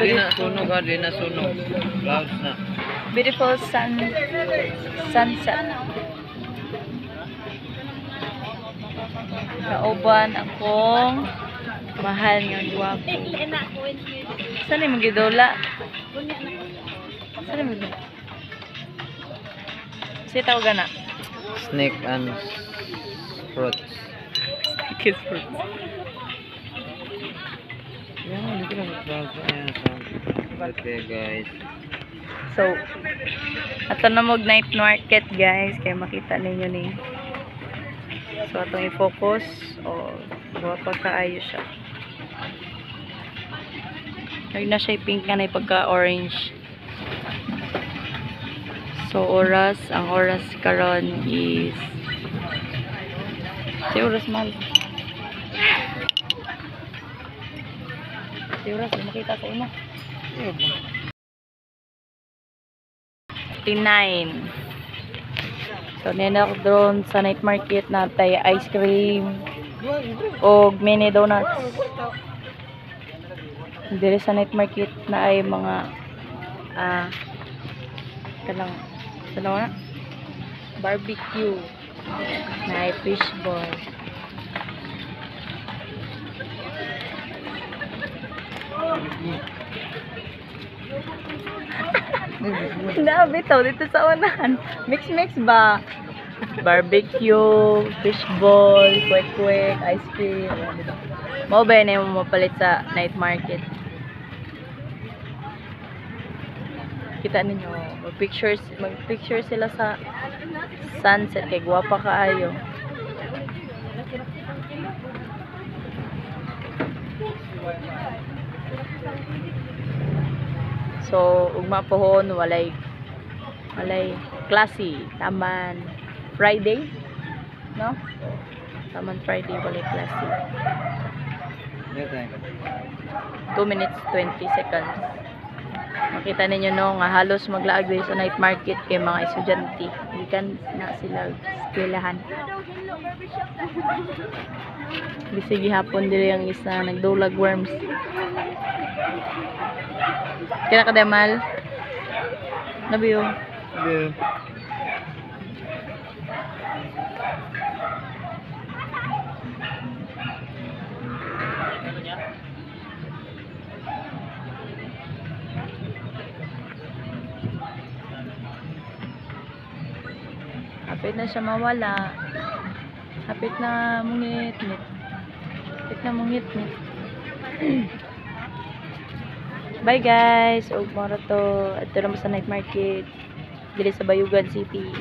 Di na sunog ha, di na sunog. Clouds na. Beautiful sunset. Kauban akong mahal nga guwapo. Saan yung magidola? Saan yung magidola? Sita ko gana? Snake and fruits. Kiss fruit. Yan, hindi ko na mag-clouds na yan. Okay guys. So, ato na mag night market guys. Kaya makita ninyo ni. So, atong i-focus. O, guwapa kaayo siya. Huwag na siya pink nga na pagka-orange. So, ang oras karon is si oras mal. Si oras, makita sa imo. 39. So, nena ako doon sa night market na tayo ice cream o mini donuts. Dili sa night market na ay mga kanang na barbecue na ay fish ball. Bitaw dito sa unahan. Mix ba? Barbecue, fish ball, kwek-kwek, ice cream. Mao ba na yung mapalit sa night market? Kita ninyo, mag-picture sila sa sunset kay guwapa kaayo. So, ugma pohon walay klase, taman Friday, no? Taman Friday walay klase. 2 minutes 20 seconds. Makita ninyo no nga halos maglaag dito sa night market kay mga estudyante. Gikan na sila eskwelahan. Bisig gihapon diri ang isa nagdulag worms. Kira ka demal? Nabiyo. Okay. Hapit na siya mawala. Hapit na mungit-ngit. Hapit na mungit-ngit. Bye guys. Og moro to. Adto na mo sa night market. Dili sa Bayugan City.